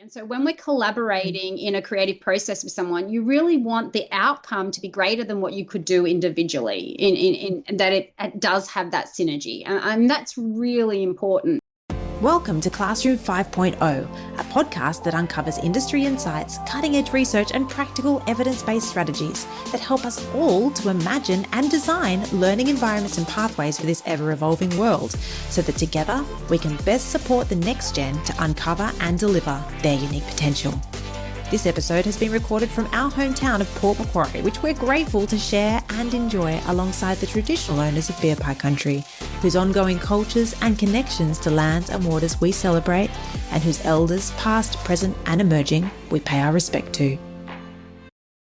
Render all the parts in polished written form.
And so when we're collaborating in a creative process with someone, you really want the outcome to be greater than what you could do individually in that it does have that synergy. And that's really important. Welcome to Classroom 5.0, a podcast that uncovers industry insights, cutting-edge research and practical evidence-based strategies that help us all to imagine and design learning environments and pathways for this ever-evolving world so that together we can best support the next gen to uncover and deliver their unique potential. This episode has been recorded from our hometown of Port Macquarie, which we're grateful to share and enjoy alongside the traditional owners of Beer Pie Country, whose ongoing cultures and connections to lands and waters we celebrate, and whose elders, past, present and emerging, we pay our respect to.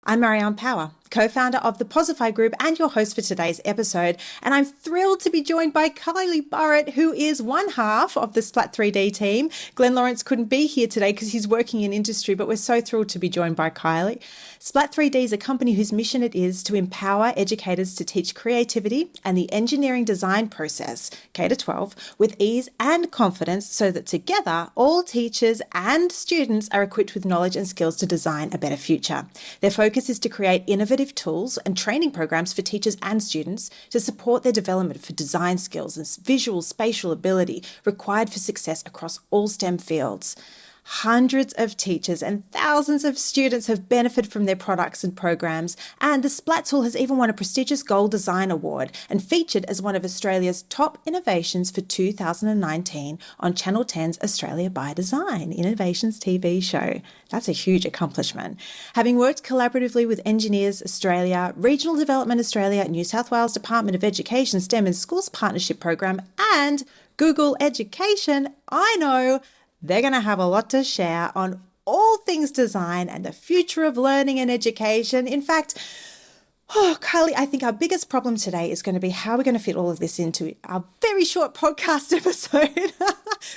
I'm Marianne Power, co-founder of the Posify Group and your host for today's episode, and I'm thrilled to be joined by Kylie Burrett, who is one half of the Splat3D team. Glenn Lawrence couldn't be here today because he's working in industry, but we're so thrilled to be joined by Kylie. Splat3D is a company whose mission it is to empower educators to teach creativity and the engineering design process, K-12, with ease and confidence so that together all teachers and students are equipped with knowledge and skills to design a better future. Their focus is to create innovative tools and training programs for teachers and students to support their development for design skills and visual spatial ability required for success across all STEM fields. Hundreds of teachers and thousands of students have benefited from their products and programs, and the Splat tool has even won a prestigious Gold Design Award and featured as one of Australia's top innovations for 2019 on Channel 10's Australia by Design Innovations TV show. That's a huge accomplishment. Having worked collaboratively with Engineers Australia, Regional Development Australia, New South Wales Department of Education STEM and Schools Partnership Program, and Google Education, I know they're going to have a lot to share on all things design and the future of learning and education. In fact, Kylie, I think our biggest problem today is going to be how we're going to fit all of this into our very short podcast episode,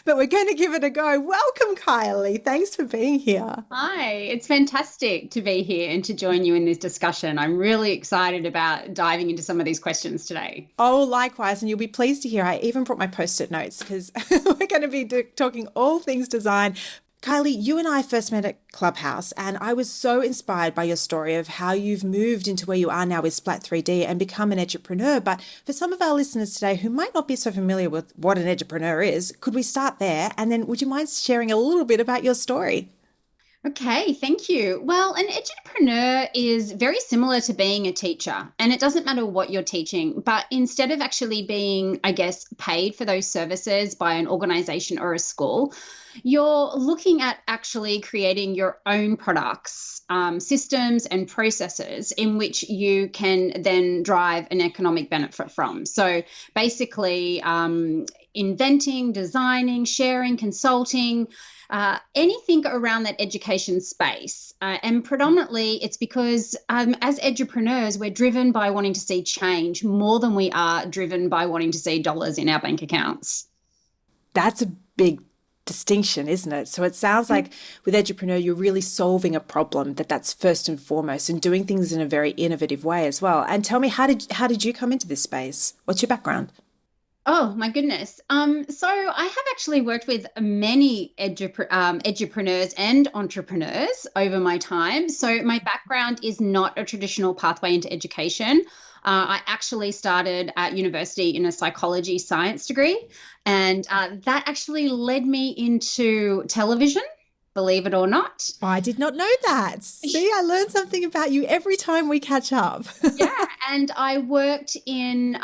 but we're going to give it a go. Welcome, Kylie. Thanks for being here. Hi, it's fantastic to be here and to join you in this discussion. I'm really excited about diving into some of these questions today. Oh, likewise. And you'll be pleased to hear I even brought my post-it notes because we're going to be talking all things design. Kylie, you and I first met at Clubhouse, and I was so inspired by your story of how you've moved into where you are now with Splat3D and become an edupreneur. But for some of our listeners today who might not be so familiar with what an edupreneur is, could we start there? And then would you mind sharing a little bit about your story? Okay, thank you. Well, an edupreneur is very similar to being a teacher, and it doesn't matter what you're teaching, but instead of actually being, I guess, paid for those services by an organization or a school, you're looking at actually creating your own products, systems and processes in which you can then drive an economic benefit from. So basically, inventing, designing, sharing, consulting, anything around that education space. And predominantly it's because as edupreneurs, we're driven by wanting to see change more than we are driven by wanting to see dollars in our bank accounts. That's a big distinction, isn't it? So it sounds like with edupreneur, you're really solving a problem that's first and foremost and doing things in a very innovative way as well. And tell me, how did you come into this space? What's your background? Oh, my goodness. So I have actually worked with many edupreneurs and entrepreneurs over my time. So my background is not a traditional pathway into education. I actually started at university in a psychology science degree, and that actually led me into television, believe it or not. I did not know that. See, I learn something about you every time we catch up. Yeah, and I worked in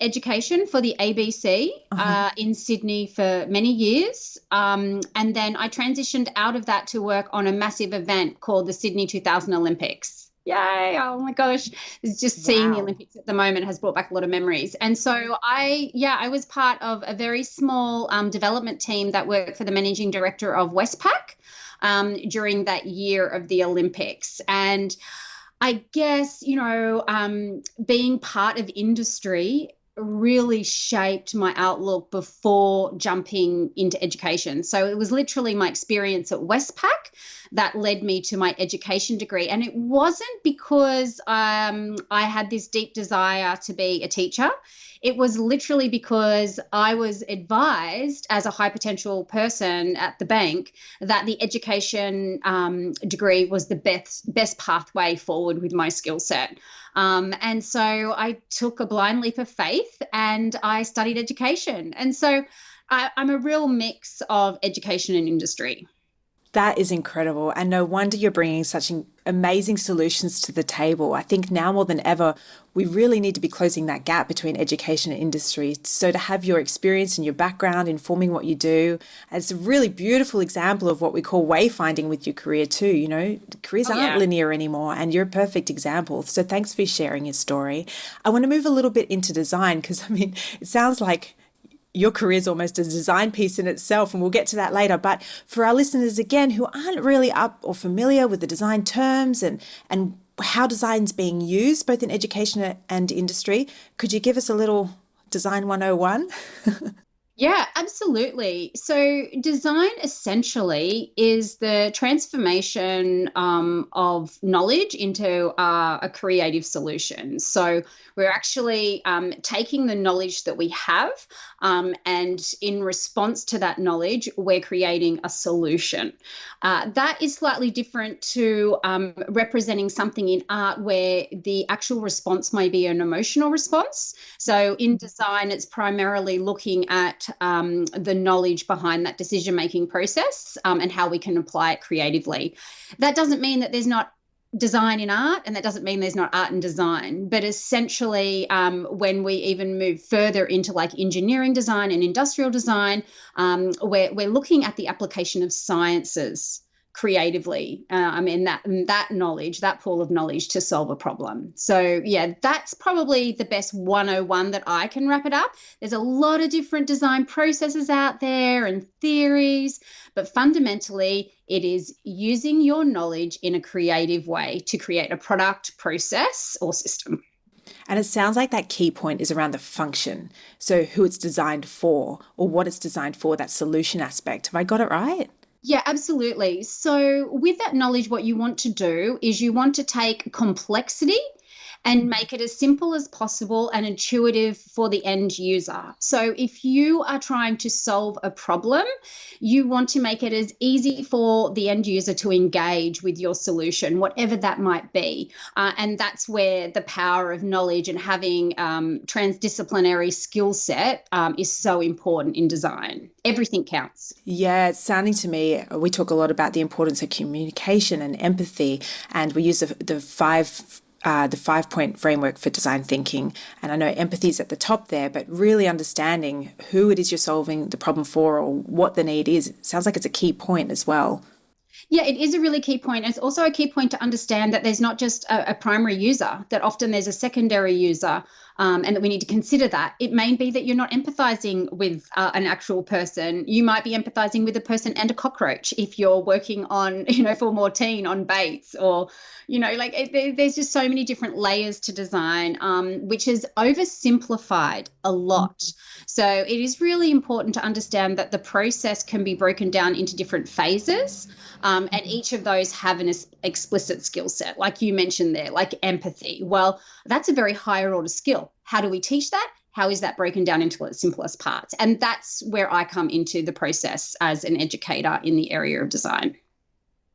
education for the ABC in Sydney for many years. And then I transitioned out of that to work on a massive event called the Sydney 2000 Olympics. Yay. Oh my gosh. It's just seeing the Olympics at the moment has brought back a lot of memories. And so I was part of a very small development team that worked for the managing director of Westpac during that year of the Olympics. And I guess, being part of industry really shaped my outlook before jumping into education. So it was literally my experience at Westpac that led me to my education degree. And it wasn't because I had this deep desire to be a teacher. It was literally because I was advised as a high potential person at the bank that the education degree was the best pathway forward with my skill set. And so I took a blind leap of faith and I studied education. And so I'm a real mix of education and industry. That is incredible. And no wonder you're bringing such amazing solutions to the table. I think now more than ever, we really need to be closing that gap between education and industry. So to have your experience and your background informing what you do, it's a really beautiful example of what we call wayfinding with your career too. You know, careers aren't linear anymore, and you're a perfect example. So thanks for sharing your story. I want to move a little bit into design because, I mean, it sounds like your career is almost a design piece in itself, and we'll get to that later. But for our listeners, again, who aren't really up or familiar with the design terms and how design's being used, both in education and industry, could you give us a little Design 101? Yeah, absolutely. So, design essentially is the transformation of knowledge into a creative solution. So, we're actually taking the knowledge that we have, and in response to that knowledge, we're creating a solution. That is slightly different to representing something in art where the actual response may be an emotional response. So, in design, it's primarily looking at the knowledge behind that decision-making process and how we can apply it creatively. That doesn't mean that there's not design in art, and that doesn't mean there's not art in design, but essentially when we even move further into like engineering design and industrial design, we're looking at the application of sciences creatively. I mean, that knowledge, that pool of knowledge to solve a problem. So yeah, that's probably the best 101 that I can wrap it up. There's a lot of different design processes out there and theories, but fundamentally it is using your knowledge in a creative way to create a product, process, or system. And it sounds like that key point is around the function. So who it's designed for or what it's designed for, that solution aspect. Have I got it right? Yeah, absolutely. So, with that knowledge, what you want to do is you want to take complexity and make it as simple as possible and intuitive for the end user. So, if you are trying to solve a problem, you want to make it as easy for the end user to engage with your solution, whatever that might be. And that's where the power of knowledge and having transdisciplinary skill set is so important in design. Everything counts. Yeah, it's sounding to me, we talk a lot about the importance of communication and empathy, and we use the 5-point framework for design thinking. And I know empathy is at the top there, but really understanding who it is you're solving the problem for or what the need is, sounds like it's a key point as well. Yeah, it is a really key point. It's also a key point to understand that there's not just a primary user, that often there's a secondary user, and that we need to consider that. It may be that you're not empathizing with an actual person. You might be empathizing with a person and a cockroach if you're working on, for Mortine on Bates, or, there's just so many different layers to design, which is oversimplified a lot. So it is really important to understand that the process can be broken down into different phases. And each of those have an explicit skill set, like you mentioned there, like empathy. Well, that's a very higher order skill. How do we teach that? How is that broken down into its simplest parts? And that's where I come into the process as an educator in the area of design.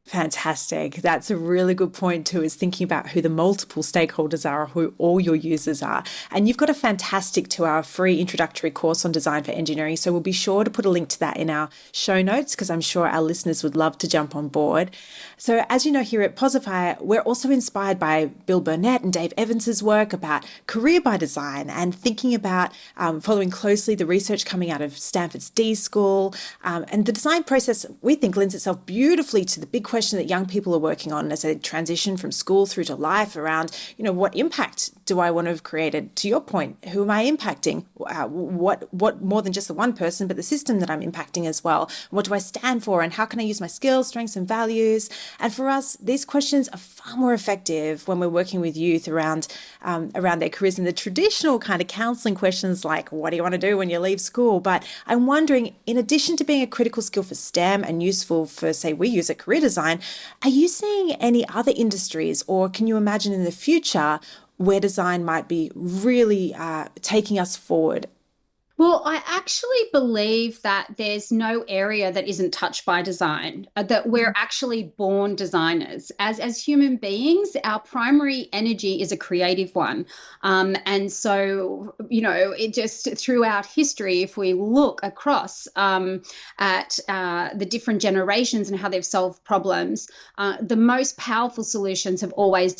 Fantastic. That's a really good point too, is thinking about who the multiple stakeholders are, who all your users are. And you've got a fantastic 2-hour free introductory course on design for engineering. So we'll be sure to put a link to that in our show notes because I'm sure our listeners would love to jump on board. So as you know, here at Posify, we're also inspired by Bill Burnett and Dave Evans's work about career by design and thinking about following closely the research coming out of Stanford's D School. And the design process, we think, lends itself beautifully to the big question that young people are working on as they transition from school through to life around, what impact do I want to have created? To your point, who am I impacting? What more than just the one person, but the system that I'm impacting as well? What do I stand for? And how can I use my skills, strengths, and values? And for us, these questions are far more effective when we're working with youth around their careers and the traditional kind of counselling questions like, what do you want to do when you leave school? But I'm wondering, in addition to being a critical skill for STEM and useful for, say, we use at career design, are you seeing any other industries, or can you imagine in the future where design might be really taking us forward? Well, I actually believe that there's no area that isn't touched by design, that we're actually born designers. As human beings, our primary energy is a creative one. And so, it just throughout history, if we look across at the different generations and how they've solved problems, the most powerful solutions have always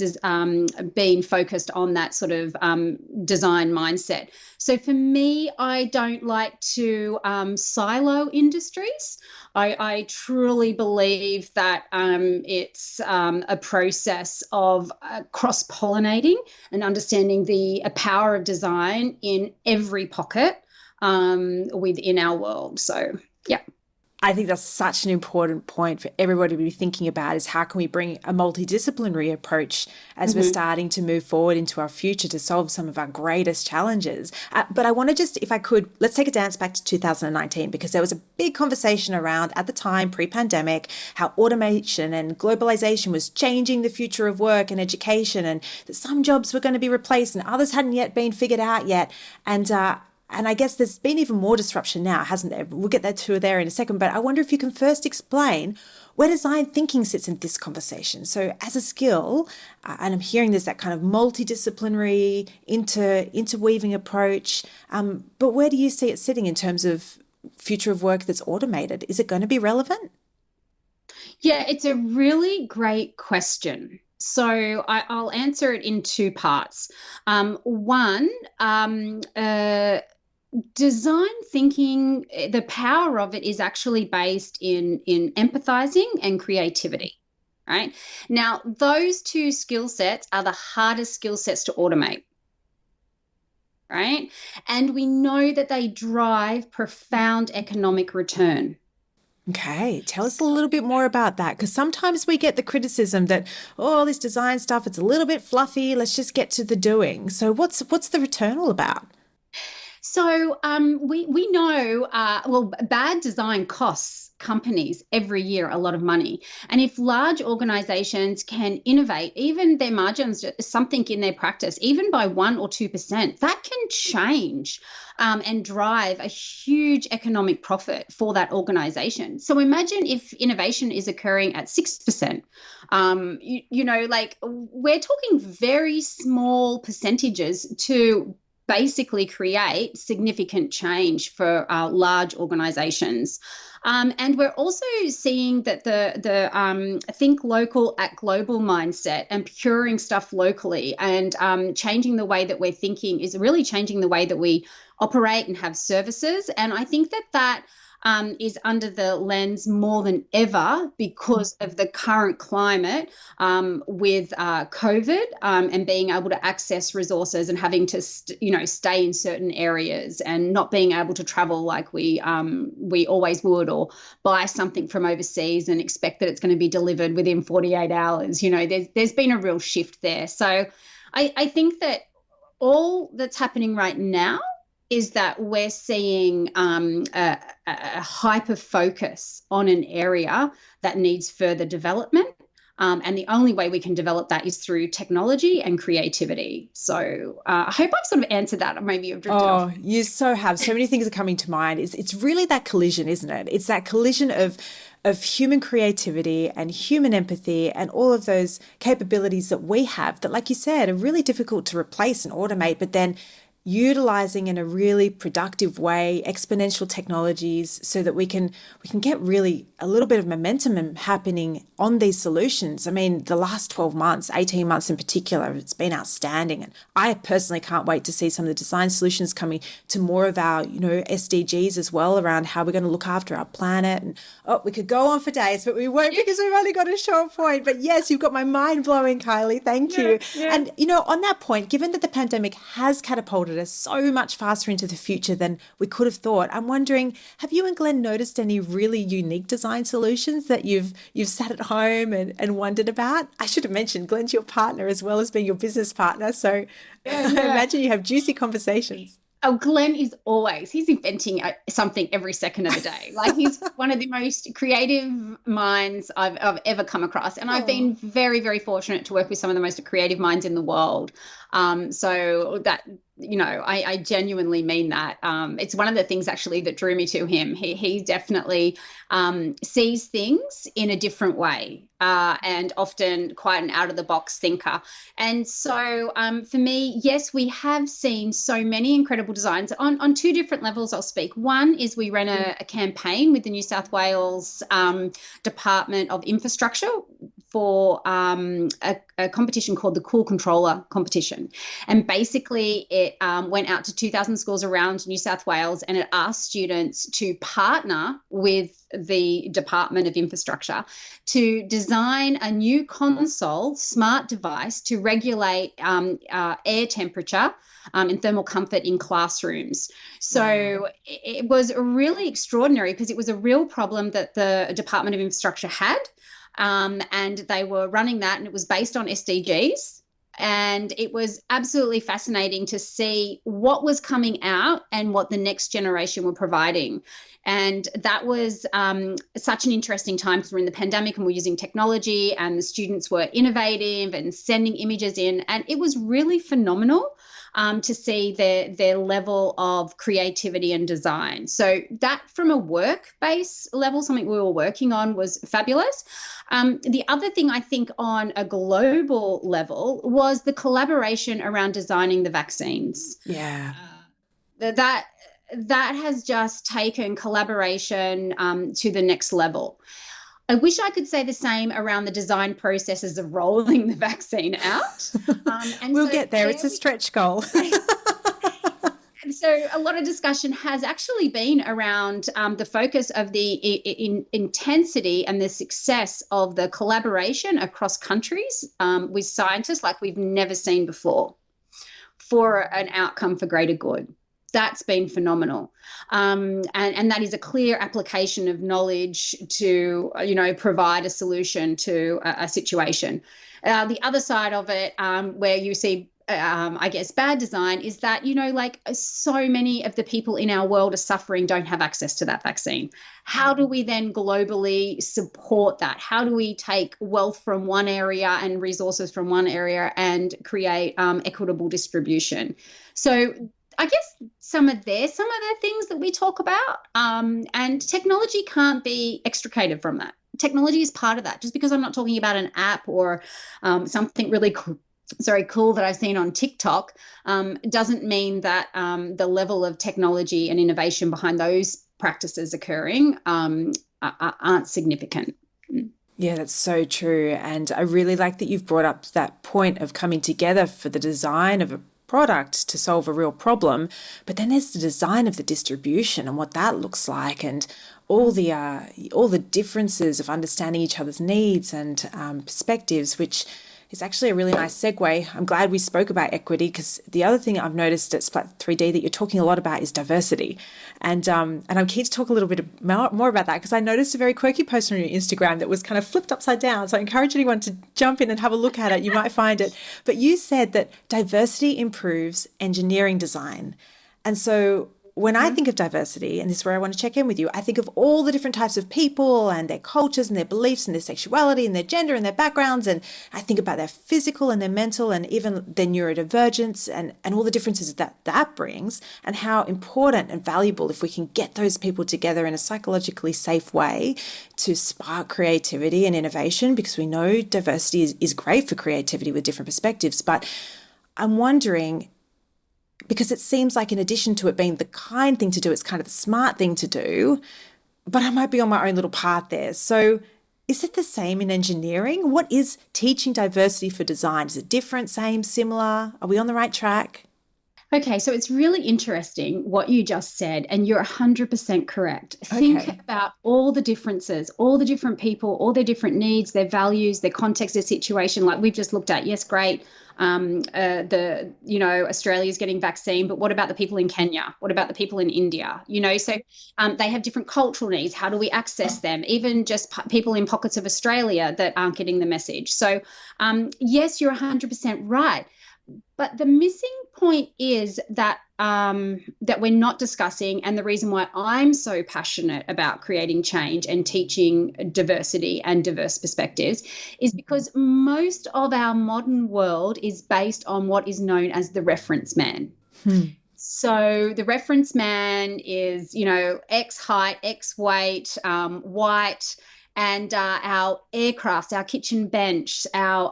been focused on that sort of design mindset. So for me, I don't like to silo industries. I truly believe that it's a process of cross-pollinating and understanding the power of design in every pocket within our world. So, yeah. I think that's such an important point for everybody to be thinking about, is how can we bring a multidisciplinary approach as we're starting to move forward into our future to solve some of our greatest challenges. But I want to just, if I could, let's take a dance back to 2019, because there was a big conversation around at the time, pre-pandemic, how automation and globalization was changing the future of work and education, and that some jobs were going to be replaced and others hadn't yet been figured out yet. And I guess there's been even more disruption now, hasn't there? We'll get that to there in a second, but I wonder if you can first explain where design thinking sits in this conversation. So as a skill, and I'm hearing there's that kind of multidisciplinary, interweaving approach, but where do you see it sitting in terms of future of work that's automated? Is it going to be relevant? Yeah, it's a really great question. So I'll answer it in two parts. One, design thinking, the power of it is actually based in empathizing and creativity, right? Now, those two skill sets are the hardest skill sets to automate, right? And we know that they drive profound economic return. Okay, tell us a little bit more about that, because sometimes we get the criticism that, oh, this design stuff, it's a little bit fluffy, let's just get to the doing. So what's the return all about? So we know, bad design costs companies every year a lot of money. And if large organizations can innovate, even their margins, something in their practice, even by 1 or 2%, that can change and drive a huge economic profit for that organization. So imagine if innovation is occurring at 6%. Like we're talking very small percentages to basically create significant change for large organizations. And we're also seeing that the think local, act global mindset and procuring stuff locally and changing the way that we're thinking is really changing the way that we operate and have services. And I think that is under the lens more than ever because of the current climate with COVID and being able to access resources and having to, stay in certain areas and not being able to travel like we always would, or buy something from overseas and expect that it's going to be delivered within 48 hours. There's been a real shift there. So I think that all that's happening right now is that we're seeing a hyper focus on an area that needs further development. And the only way we can develop that is through technology and creativity. So I hope I've sort of answered that, or maybe you've drifted off. Oh, you so have. So many things are coming to mind. It's really that collision, isn't it? It's that collision of human creativity and human empathy and all of those capabilities that we have that, like you said, are really difficult to replace and automate, but then utilizing in a really productive way exponential technologies so that we can get really a little bit of momentum happening on these solutions. I mean, the last 12 months, 18 months in particular, it's been outstanding. And I personally can't wait to see some of the design solutions coming to more of our, SDGs as well, around how we're going to look after our planet. And we could go on for days, but we won't because we've only got a short point. But yes, you've got my mind blowing, Kylie. Thank you. Yeah. And, on that point, given that the pandemic has catapulted us so much faster into the future than we could have thought, I'm wondering, have you and Glenn noticed any really unique design solutions that you've sat at home and wondered about? I should have mentioned Glenn's your partner as well as being your business partner. So I imagine you have juicy conversations. Oh, Glenn is he's inventing something every second of the day. Like, he's one of the most creative minds I've ever come across. And I've been very, very fortunate to work with some of the most creative minds in the world. So that, I genuinely mean that. It's one of the things actually that drew me to him. He definitely sees things in a different way, and often quite an out of the box thinker. And so for me, yes, we have seen so many incredible designs on two different levels. I'll speak. One is we ran a campaign with the New South Wales Department of Infrastructure for a competition called the Cool Controller Competition. And basically it went out to 2,000 schools around New South Wales, and it asked students to partner with the Department of Infrastructure to design a new console smart device to regulate air temperature and thermal comfort in classrooms. So it was really extraordinary because it was a real problem that the Department of Infrastructure had. And they were running that, and it was based on SDGs. And it was absolutely fascinating to see what was coming out and what the next generation were providing. And that was such an interesting time because we're in the pandemic and we're using technology, and the students were innovative and sending images in. And it was really phenomenal to see their level of creativity and design. So that, from a work-based level, something we were working on, was fabulous. The other thing I think on a global level was the collaboration around designing the vaccines. Yeah. That has just taken collaboration to the next level. I wish I could say the same around the design processes of rolling the vaccine out. We'll get there. It's a stretch goal. And so a lot of discussion has actually been around the focus of the intensity and the success of the collaboration across countries with scientists like we've never seen before for an outcome for greater good. That's been phenomenal. And that is a clear application of knowledge to, provide a solution to a situation. The other side of it, where you see, bad design, is that, so many of the people in our world are suffering, don't have access to that vaccine. How do we then globally support that? How do we take wealth from one area and resources from one area and create equitable distribution? So I guess some of the things that we talk about, and technology can't be extricated from that. Technology is part of that. Just because I'm not talking about an app or something really cool that I've seen on TikTok doesn't mean that the level of technology and innovation behind those practices occurring aren't significant. Yeah, that's so true. And I really like that you've brought up that point of coming together for the design of a product to solve a real problem, but then there's the design of the distribution and what that looks like, and all the differences of understanding each other's needs and perspectives, which is actually a really nice segue. I'm glad we spoke about equity, because the other thing I've noticed at Splat3D that you're talking a lot about is diversity. And I'm keen to talk a little bit more about that, because I noticed a very quirky post on your Instagram that was kind of flipped upside down. So I encourage anyone to jump in and have a look at it. You might find it. But you said that diversity improves engineering design. And so when I think of diversity, and this is where I want to check in with you, I think of all the different types of people and their cultures and their beliefs and their sexuality and their gender and their backgrounds. And I think about their physical and their mental and even their neurodivergence and all the differences that brings, and how important and valuable if we can get those people together in a psychologically safe way to spark creativity and innovation, because we know diversity is great for creativity with different perspectives. But I'm wondering, because it seems like in addition to it being the kind thing to do, it's kind of the smart thing to do, but I might be on my own little path there. So is it the same in engineering? What is teaching diversity for design? Is it different, same, similar? Are we on the right track? Okay, so it's really interesting what you just said, and you're 100% correct. Think Okay. about all the differences, all the different people, all their different needs, their values, their context, their situation. Like we've just looked at, yes, great. Australia's getting vaccine, but what about the people in Kenya? What about the people in India? So they have different cultural needs. How do we access them? Even just people in pockets of Australia that aren't getting the message. So, yes, you're 100% right. But the missing point is that we're not discussing, and the reason why I'm so passionate about creating change and teaching diversity and diverse perspectives is because most of our modern world is based on what is known as the reference man. Hmm. So the reference man is, X height, X weight, white, and our aircrafts, our kitchen bench, our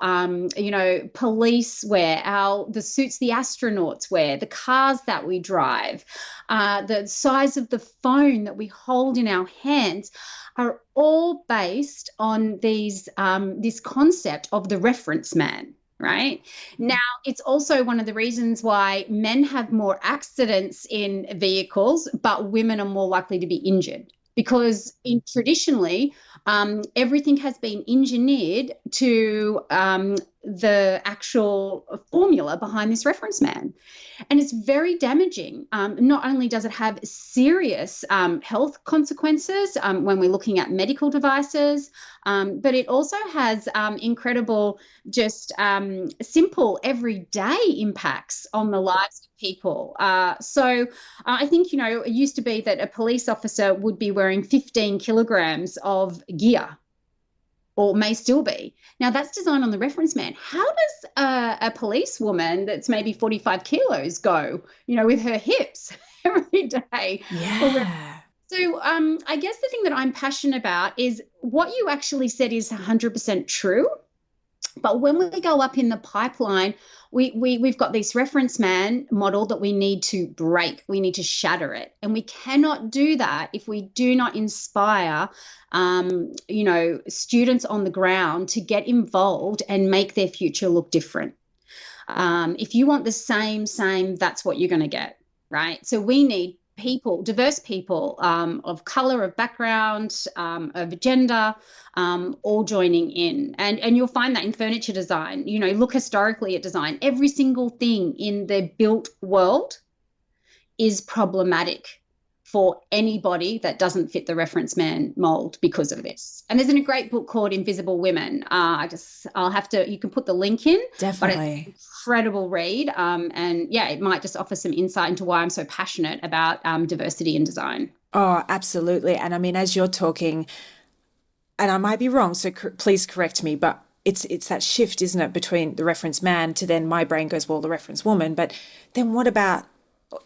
police wear, the suits the astronauts wear, the cars that we drive, the size of the phone that we hold in our hands, are all based on this concept of the reference man. Right now, it's also one of the reasons why men have more accidents in vehicles, but women are more likely to be injured because traditionally, everything has been engineered to the actual formula behind this reference man. And it's very damaging. Not only does it have serious health consequences when we're looking at medical devices, but it also has incredible, just simple everyday impacts on the lives of people. So I think, it used to be that a police officer would be wearing 15 kilograms of gear, or may still be. Now, that's designed on the reference man. How does a policewoman that's maybe 45 kilos go, with her hips every day? Yeah. So I guess the thing that I'm passionate about is what you actually said is 100% true. But when we go up in the pipeline, we've got this reference man model that we need to break. We need to shatter it. And we cannot do that if we do not inspire, students on the ground to get involved and make their future look different. If you want the same, that's what you're going to get, right? So we need people, diverse people of color, of background, of gender, all joining in. And you'll find that in furniture design. Look historically at design. Every single thing in the built world is problematic for anybody that doesn't fit the reference man mold because of this. And there's a great book called Invisible Women. You can put the link in. Definitely. But it's an incredible read. And yeah, it might just offer some insight into why I'm so passionate about diversity in design. Oh, absolutely. And I mean, as you're talking, and I might be wrong, so please correct me, but it's that shift, isn't it, between the reference man to then my brain goes, well, the reference woman. But then what about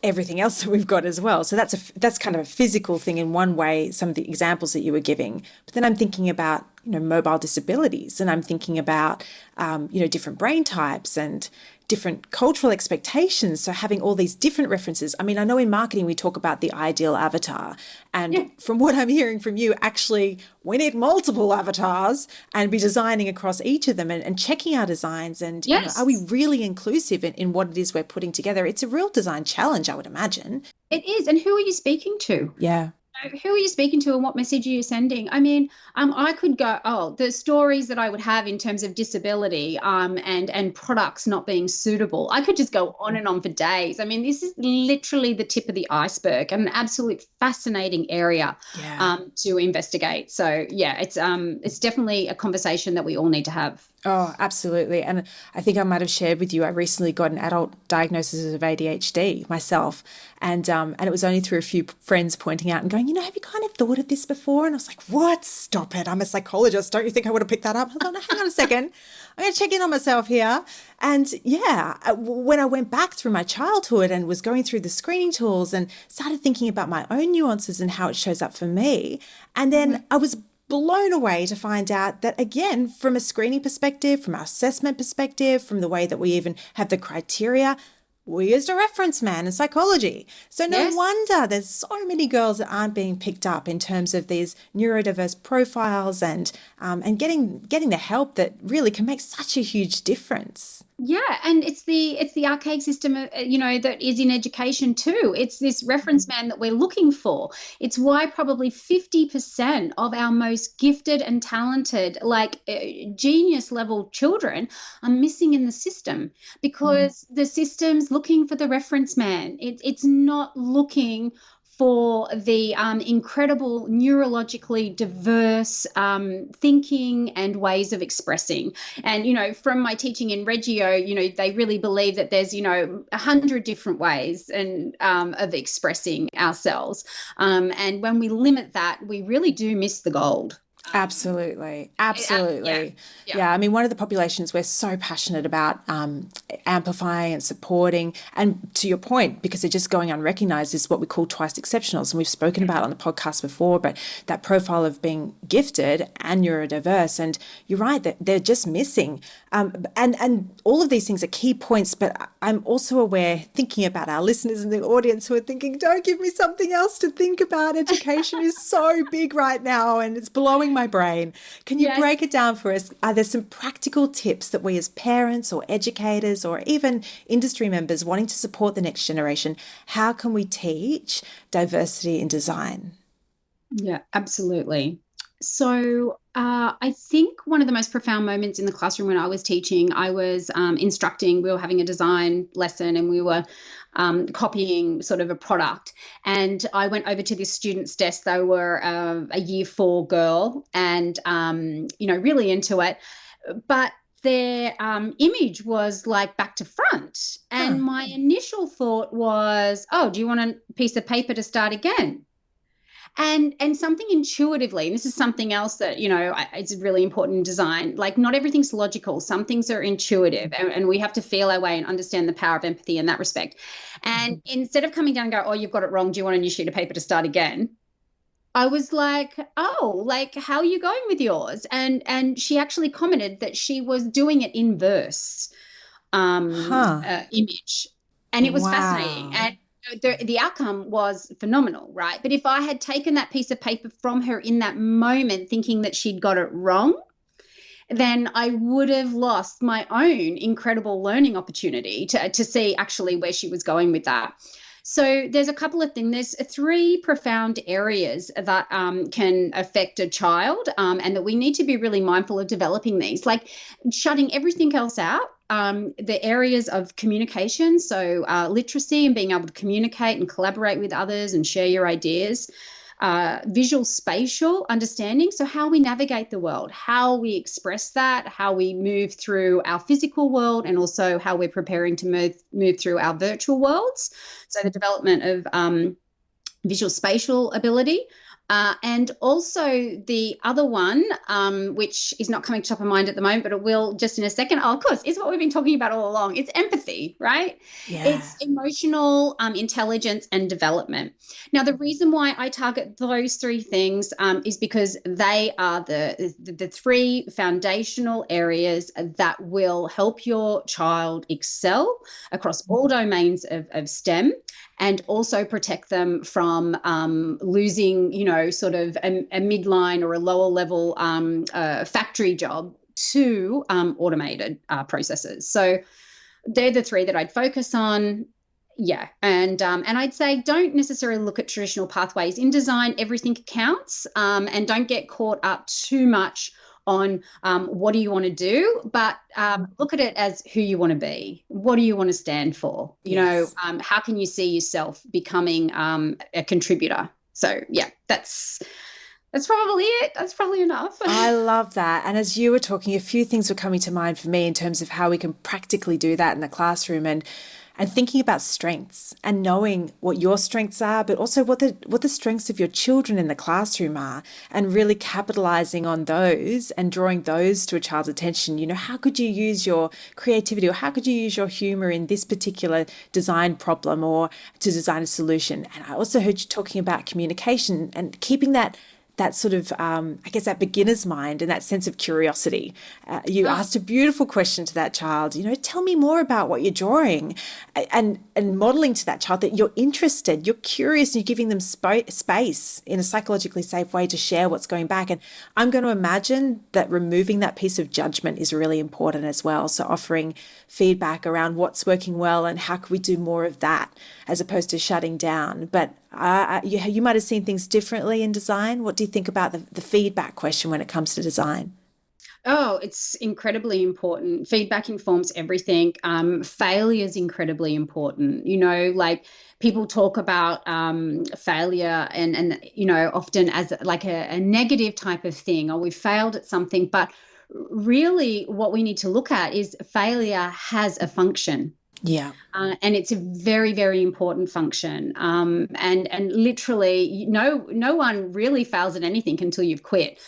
everything else that we've got as well? So that's kind of a physical thing in one way, some of the examples that you were giving. But then I'm thinking about, mobile disabilities, and I'm thinking about, different brain types and different cultural expectations. So having all these different references. I mean, I know in marketing, we talk about the ideal avatar. And from what I'm hearing from you, actually, we need multiple avatars and be designing across each of them and checking our designs. And Yes. are we really inclusive in what it is we're putting together? It's a real design challenge, I would imagine. It is. And who are you speaking to? Yeah. Who are you speaking to and what message are you sending? I mean, I could go, the stories that I would have in terms of disability and products not being suitable. I could just go on and on for days. I mean, this is literally the tip of the iceberg and an absolute fascinating area to investigate. So yeah, it's definitely a conversation that we all need to have. Oh, absolutely. And I think I might have shared with you, I recently got an adult diagnosis of ADHD myself. And it was only through a few friends pointing out and going, have you kind of thought of this before? And I was like, what? Stop it. I'm a psychologist. Don't you think I would have picked that up? I was like, no, hang on a second. I'm going to check in on myself here. And when I went back through my childhood and was going through the screening tools and started thinking about my own nuances and how it shows up for me. And then I was blown away to find out that, again, from a screening perspective, from our assessment perspective, from the way that we even have the criteria, we used a reference man in psychology. So no Yes. wonder there's so many girls that aren't being picked up in terms of these neurodiverse profiles and getting the help that really can make such a huge difference. Yeah, and it's the archaic system, that is in education too. It's this reference man that we're looking for. It's why probably 50% of our most gifted and talented, like genius level children, are missing in the system because the system's looking for the reference man. It's not looking for the incredible neurologically diverse thinking and ways of expressing. And, from my teaching in Reggio, they really believe that there's, 100 different ways and of expressing ourselves. And when we limit that, we really do miss the gold. Absolutely. Yeah, Absolutely. yeah, Yeah. I mean, one of the populations we're so passionate about amplifying and supporting. And to your point, because they're just going unrecognized, is what we call twice exceptionals. And we've spoken about on the podcast before, but that profile of being gifted and neurodiverse. And you're right, that they're just missing. And all of these things are key points, but I'm also aware, thinking about our listeners and the audience who are thinking, don't give me something else to think about. Education is so big right now and it's blowing my brain. Can you yes. break it down for us? Are there some practical tips that we as parents or educators or even industry members wanting to support the next generation, how can we teach diversity in design? Yeah, absolutely. So I think one of the most profound moments in the classroom when I was teaching, I was instructing, we were having a design lesson and we were copying sort of a product. And I went over to this student's desk. They were a year 4 girl and, really into it. But their image was like back to front. Huh. And my initial thought was, oh, do you want a piece of paper to start again? And something intuitively, and this is something else that it's really important in design, like not everything's logical, some things are intuitive, and we have to feel our way and understand the power of empathy in that respect. And instead of coming down and go, oh, you've got it wrong, do you want a new sheet of paper to start again, I was like, oh, like, how are you going with yours? And she actually commented that she was doing it in verse Huh. image, and it was fascinating. Wow. And the outcome was phenomenal, right? But if I had taken that piece of paper from her in that moment, thinking that she'd got it wrong, then I would have lost my own incredible learning opportunity to see actually where she was going with that. So there's a couple of things. There's 3 profound areas that can affect a child, and that we need to be really mindful of developing these, like shutting everything else out. The areas of communication, so literacy and being able to communicate and collaborate with others and share your ideas. Visual spatial understanding, so how we navigate the world, how we express that, how we move through our physical world, and also how we're preparing to move through our virtual worlds. So the development of visual spatial ability. And also the other one, which is not coming top of mind at the moment, but it will just in a second. Oh, of course, it's what we've been talking about all along. It's empathy, right? Yeah. It's emotional intelligence and development. Now, the reason why I target those 3 things is because they are the 3 foundational areas that will help your child excel across all domains of STEM, and also protect them from losing, sort of a midline or a lower level factory job to automated processes. So they're the 3 that I'd focus on. Yeah, and I'd say don't necessarily look at traditional pathways in design. Everything counts, and don't get caught up too much on what do you want to do, but look at it as who you want to be. What do you want to stand for? Yes. How can you see yourself becoming a contributor? So yeah, that's probably it. That's probably enough. I love that. And as you were talking, a few things were coming to mind for me in terms of how we can practically do that in the classroom and thinking about strengths and knowing what your strengths are, but also what the strengths of your children in the classroom are, and really capitalizing on those and drawing those to a child's attention. How could you use your creativity or how could you use your humor in this particular design problem or to design a solution? And I also heard you talking about communication and keeping that that sort of, I guess, that beginner's mind and that sense of curiosity. You Oh, asked a beautiful question to that child, tell me more about what you're drawing, and modeling to that child that you're interested, you're curious, and you're giving them space in a psychologically safe way to share what's going back. And I'm going to imagine that removing that piece of judgment is really important as well. So offering feedback around what's working well and how can we do more of that, as opposed to shutting down. But you might have seen things differently in design. What do you think about the feedback question when it comes to design? Oh, it's incredibly important. Feedback informs everything. Failure is incredibly important. Like people talk about failure and often as like a negative type of thing, or we failed at something. But really, what we need to look at is failure has a function. Yeah. And it's a very, very important function. And literally, no one really fails at anything until you've quit.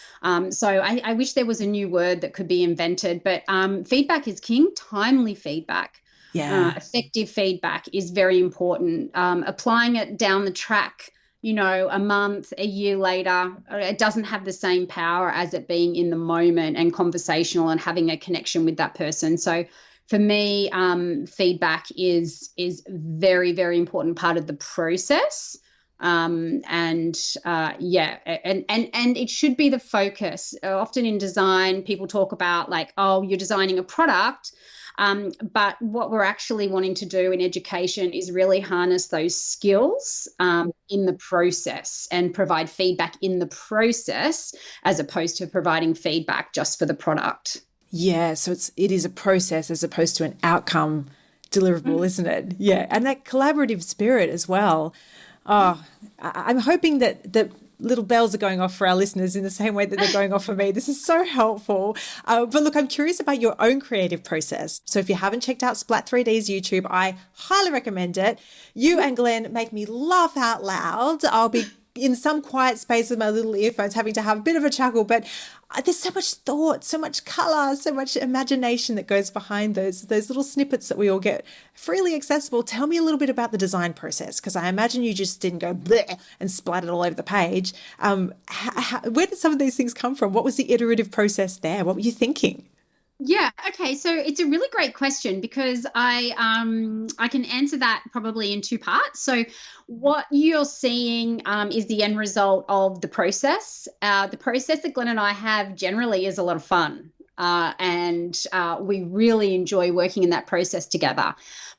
So I wish there was a new word that could be invented. But feedback is king. Timely feedback, Yeah. effective feedback is very important. Applying it down the track, a month, a year later, it doesn't have the same power as it being in the moment and conversational and having a connection with that person. So for me, feedback is very, very important part of the process. Yeah, and it should be the focus. Often in design, people talk about like, oh, you're designing a product. But what we're actually wanting to do in education is really harness those skills in the process and provide feedback in the process, as opposed to providing feedback just for the product. Yeah, so it is a process as opposed to an outcome deliverable, isn't it? Yeah, and that collaborative spirit as well. Oh, I'm hoping that little bells are going off for our listeners in the same way that they're going off for me. This is so helpful. But look, I'm curious about your own creative process. So if you haven't checked out Splat3D's YouTube, I highly recommend it. You and Glenn make me laugh out loud. I'll be in some quiet space with my little earphones having to have a bit of a chuckle, but there's so much thought, so much color, so much imagination that goes behind those little snippets that we all get freely accessible. Tell me a little bit about the design process, because I imagine you just didn't go bleh and splat it all over the page. Where did some of these things come from? What was the iterative process there? What were you thinking? Yeah, okay. So it's a really great question because I can answer that probably in two parts. So what you're seeing is the end result of the process. The process that Glenn and I have generally is a lot of fun. And we really enjoy working in that process together.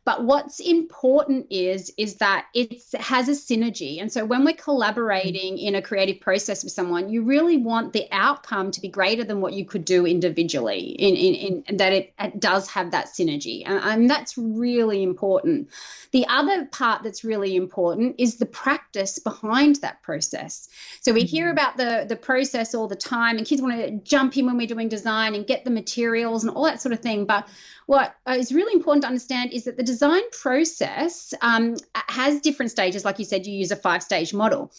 But what's important is that it has a synergy. And so when we're collaborating in a creative process with someone, you really want the outcome to be greater than what you could do individually, in that it does have that synergy. And that's really important. The other part that's really important is the practice behind that process. So we hear about the process all the time, and kids want to jump in when we're doing design and get the materials and all that sort of thing. But what is really important to understand is that the design process has different stages. Like you said, you use a 5-stage model.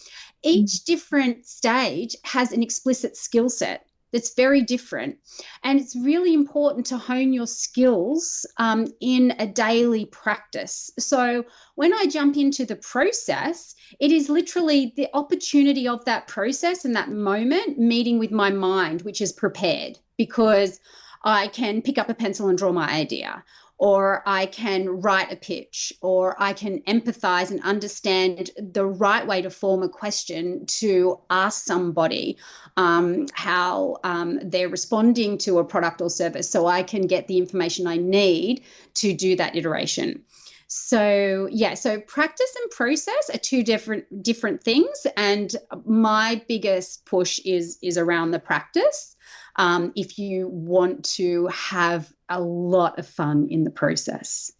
Each different stage has an explicit skill set that's very different. And it's really important to hone your skills in a daily practice. So when I jump into the process, it is literally the opportunity of that process and that moment meeting with my mind, which is prepared, because I can pick up a pencil and draw my idea, or I can write a pitch, or I can empathize and understand the right way to form a question to ask somebody how they're responding to a product or service, so I can get the information I need to do that iteration. So yeah, so practice and process are two different things, and my biggest push is around the practice. If you want to have a lot of fun in the process.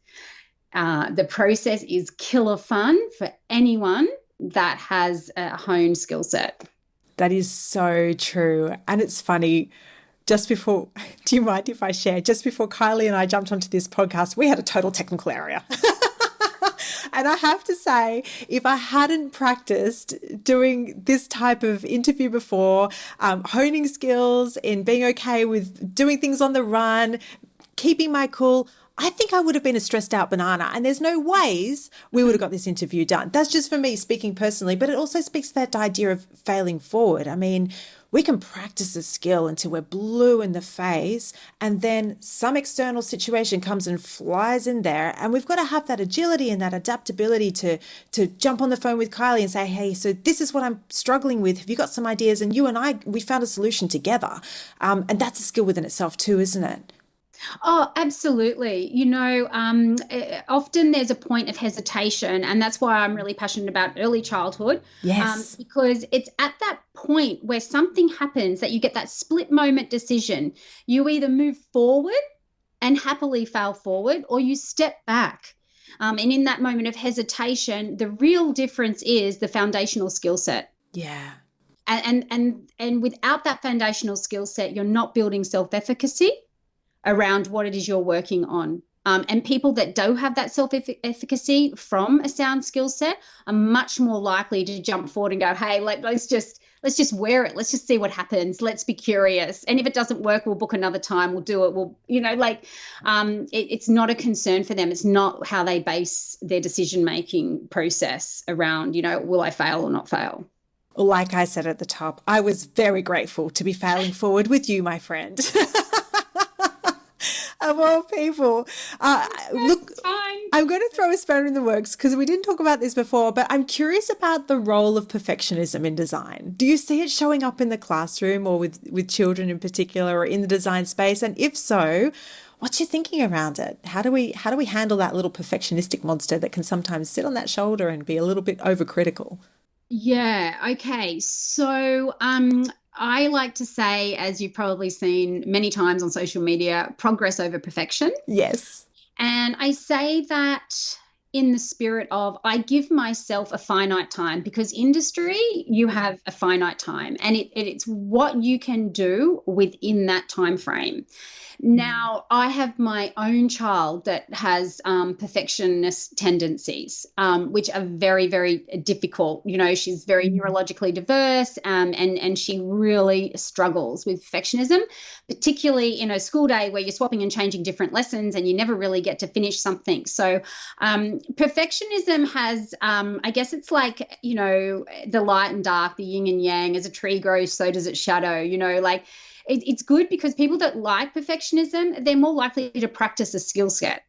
The process is killer fun for anyone that has a honed skill set. That is so true. And it's funny, just before, do you mind if I share? Just before Kylie and I jumped onto this podcast, we had a total technical area. And I have to say, if I hadn't practiced doing this type of interview before, honing skills in being okay with doing things on the run, keeping my cool, I think I would have been a stressed out banana, and there's no ways we would have got this interview done. That's just for me speaking personally, but it also speaks to that idea of failing forward. I mean, we can practice a skill until we're blue in the face, and then some external situation comes and flies in there, and we've got to have that agility and that adaptability to jump on the phone with Kylie and say, hey, so this is what I'm struggling with. Have you got some ideas? And you and I, we found a solution together. And that's a skill within itself too, isn't it? Oh, absolutely. Often there's a point of hesitation, and that's why I'm really passionate about early childhood, Yes. because it's at that point where something happens that you get that split moment decision. You either move forward and happily fail forward, or you step back. And in that moment of hesitation, the real difference is the foundational skill set. Yeah. And without that foundational skill set, you're not building self-efficacy around what it is you're working on. And people that do have that self-efficacy from a sound skill set are much more likely to jump forward and go, hey, let's just wear it. Let's just see what happens. Let's be curious. And if it doesn't work, we'll book another time. We'll do it. It's not a concern for them. It's not how they base their decision-making process around, will I fail or not fail? Like I said at the top, I was very grateful to be failing forward with you, my friend. Of all people. Look, fine. I'm going to throw a spanner in the works because we didn't talk about this before, but I'm curious about the role of perfectionism in design. Do you see it showing up in the classroom or with children in particular or in the design space? And if so, what's your thinking around it? How do we handle that little perfectionistic monster that can sometimes sit on that shoulder and be a little bit overcritical? Yeah. Okay. So, I like to say, as you've probably seen many times on social media, progress over perfection. Yes. And I say that in the spirit of I give myself a finite time, because industry, you have a finite time, and it's what you can do within that time frame. Now, I have my own child that has perfectionist tendencies, which are very, very difficult. She's very neurologically diverse, and she really struggles with perfectionism, particularly in a school day where you're swapping and changing different lessons and you never really get to finish something. So perfectionism has, I guess it's like, the light and dark, the yin and yang. As a tree grows, so does its shadow, it's good because people that like perfectionism, they're more likely to practice a skill set.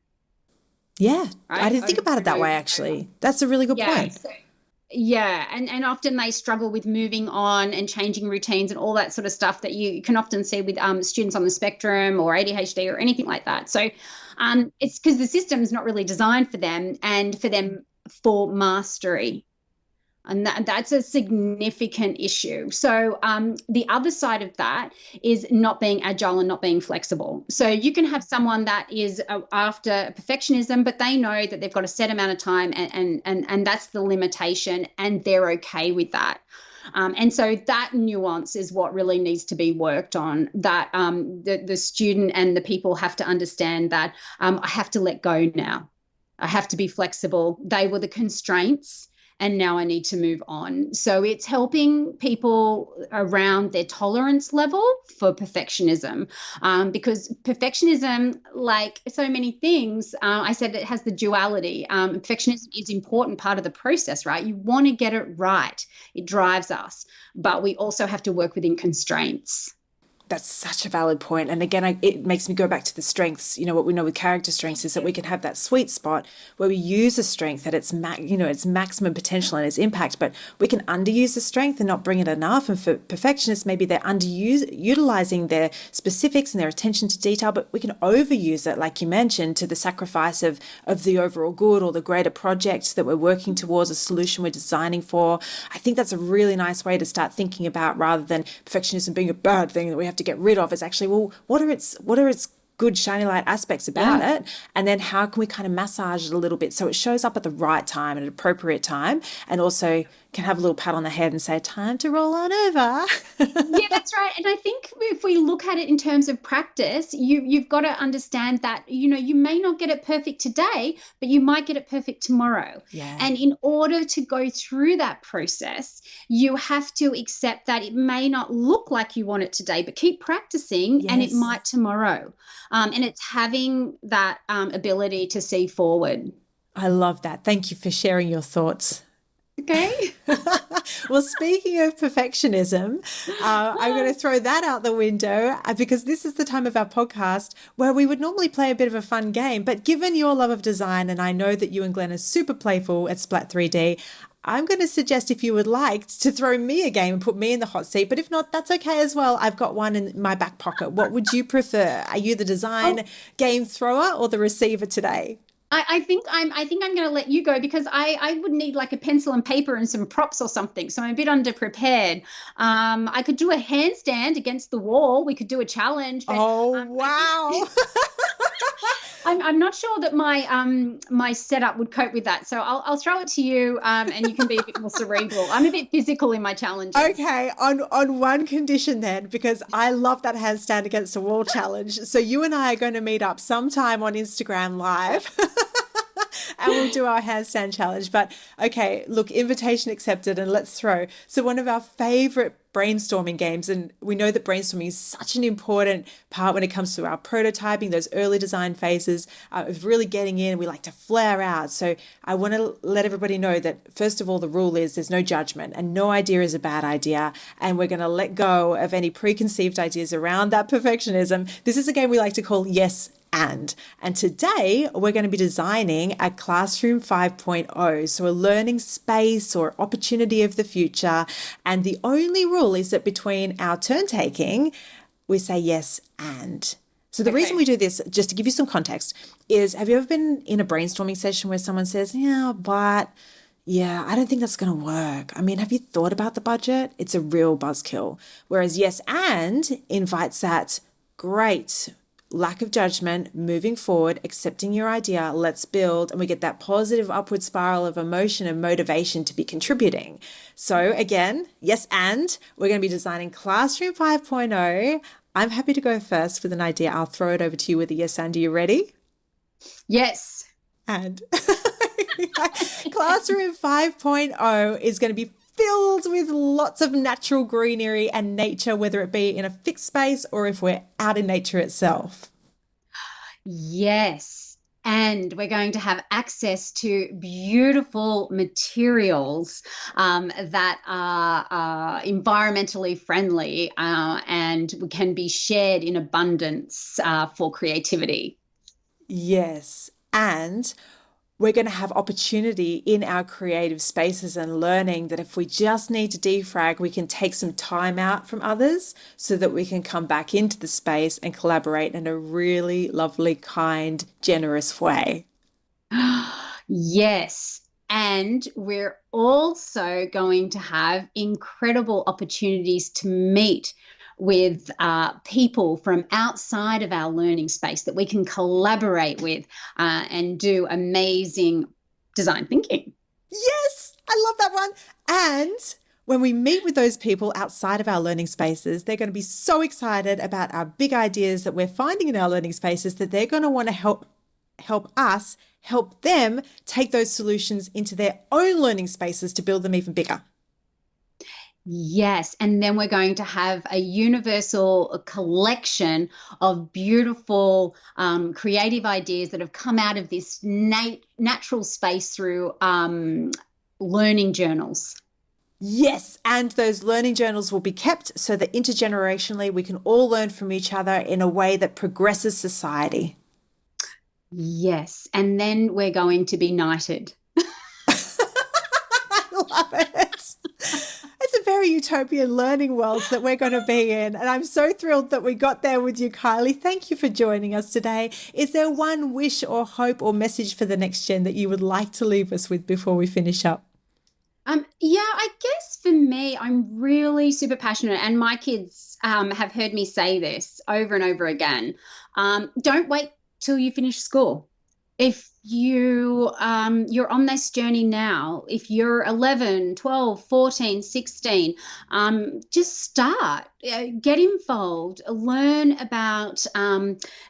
Yeah. Right? I didn't think about it that way, actually. That's a really good point. Yeah. And often they struggle with moving on and changing routines and all that sort of stuff that you can often see with students on the spectrum or ADHD or anything like that. So it's because the system's not really designed for them and for mastery. And that's a significant issue. So the other side of that is not being agile and not being flexible. So you can have someone that is after perfectionism, but they know that they've got a set amount of time and that's the limitation, and they're okay with that. And so that nuance is what really needs to be worked on, that the student and the people have to understand that I have to let go now. I have to be flexible. They were the constraints, and now I need to move on. So it's helping people around their tolerance level for perfectionism, because perfectionism, like so many things, I said it has the duality. Perfectionism is an important part of the process, right? You want to get it right. It drives us, but we also have to work within constraints. That's such a valid point. And again, it makes me go back to the strengths. What we know with character strengths is that we can have that sweet spot where we use a strength at its its maximum potential and its impact, but we can underuse the strength and not bring it enough. And for perfectionists, maybe they're utilizing their specifics and their attention to detail, but we can overuse it, like you mentioned, to the sacrifice of the overall good or the greater project that we're working towards, a solution we're designing for. I think that's a really nice way to start thinking about, rather than perfectionism being a bad thing that we have to get rid of. Is actually, well, what are its good shiny light aspects about it, and then how can we kind of massage it a little bit so it shows up at the right time, at an appropriate time, and also can have a little pat on the head and say, time to roll on over. Yeah, that's right. And I think if we look at it in terms of practice, you've got to understand that, you may not get it perfect today, but you might get it perfect tomorrow. Yeah. And in order to go through that process, you have to accept that it may not look like you want it today, but keep practicing and it Yes. might tomorrow. And it's having that ability to see forward. I love that. Thank you for sharing your thoughts. Okay. Well, speaking of perfectionism, I'm going to throw that out the window because this is the time of our podcast where we would normally play a bit of a fun game. But given your love of design, and I know that you and Glenn are super playful at Splat3D, I'm going to suggest if you would like to throw me a game and put me in the hot seat. But if not, that's okay as well. I've got one in my back pocket. What would you prefer? Are you the design game thrower or the receiver today? I think I'm going to let you go because I would need like a pencil and paper and some props or something. So I'm a bit underprepared. I could do a handstand against the wall. We could do a challenge. But, oh, wow. I'm not sure that my setup would cope with that. So I'll throw it to you and you can be a bit more cerebral. I'm a bit physical in my challenges. Okay, on one condition then, because I love that handstand against the wall challenge. So you and I are going to meet up sometime on Instagram Live. And we'll do our handstand challenge. But okay, look, invitation accepted and let's throw. So one of our favorite brainstorming games, and we know that brainstorming is such an important part when it comes to our prototyping, those early design phases of really getting in. We like to flare out. So I want to let everybody know that first of all, the rule is there's no judgment and no idea is a bad idea. And we're going to let go of any preconceived ideas around that perfectionism. This is a game we like to call Yes and today we're going to be designing a classroom 5.0, so a learning space or opportunity of the future. And the only rule is that between our turn taking, we say yes and. So the reason we do this, just to give you some context, is have you ever been in a brainstorming session where someone says, yeah, I don't think that's going to work. I mean, have you thought about the budget? It's a real buzzkill. Whereas yes and invites that great lack of judgment, moving forward, accepting your idea, let's build, and we get that positive upward spiral of emotion and motivation to be contributing. So again, yes, and we're going to be designing Classroom 5.0. I'm happy to go first with an idea. I'll throw it over to you with a yes and. Are you ready? Yes. And Classroom 5.0 is going to be filled with lots of natural greenery and nature, whether it be in a fixed space or if we're out in nature itself. Yes. And we're going to have access to beautiful materials that are environmentally friendly and can be shared in abundance for creativity. Yes. And we're going to have opportunity in our creative spaces and learning that if we just need to defrag, we can take some time out from others so that we can come back into the space and collaborate in a really lovely, kind, generous way. Yes. And we're also going to have incredible opportunities to meet with people from outside of our learning space that we can collaborate with and do amazing design thinking. Yes, I love that one. And when we meet with those people outside of our learning spaces, they're going to be so excited about our big ideas that we're finding in our learning spaces that they're going to want to help us help them take those solutions into their own learning spaces to build them even bigger. Yes. And then we're going to have a universal collection of beautiful creative ideas that have come out of this natural space through learning journals. Yes, and those learning journals will be kept so that intergenerationally we can all learn from each other in a way that progresses society. Yes. And then we're going to be knighted. I love it. It's a very utopian learning world that we're going to be in. And I'm so thrilled that we got there with you, Kylie. Thank you for joining us today. Is there one wish or hope or message for the next gen that you would like to leave us with before we finish up? Yeah, I guess for me, I'm really super passionate, and my kids have heard me say this over and over again. Don't wait till you finish school. if you're on this journey now, if you're 11, 12, 14, 16, just start, get involved, learn about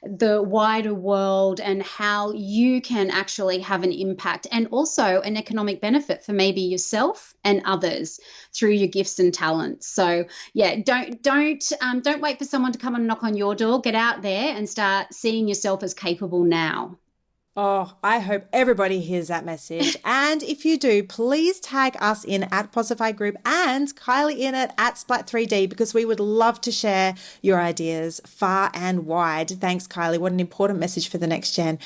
the wider world and how you can actually have an impact and also an economic benefit for maybe yourself and others through your gifts and talents. So yeah, don't wait for someone to come and knock on your door. Get out there and start seeing yourself as capable now. Oh, I hope everybody hears that message. And if you do, please tag us in at Posify Group and Kylie in it at Splat3D, because we would love to share your ideas far and wide. Thanks, Kylie. What an important message for the next gen.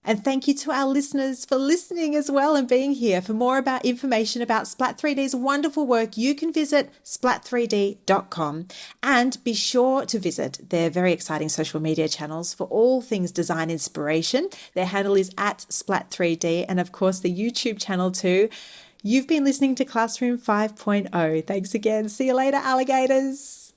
And thank you to our listeners for listening as well and being here. For more about information about Splat3D's wonderful work, you can visit splat3d.com and be sure to visit their very exciting social media channels for all things design inspiration. Their handle is at Splat3D and of course the YouTube channel too. You've been listening to Classroom 5.0. Thanks again. See you later, alligators.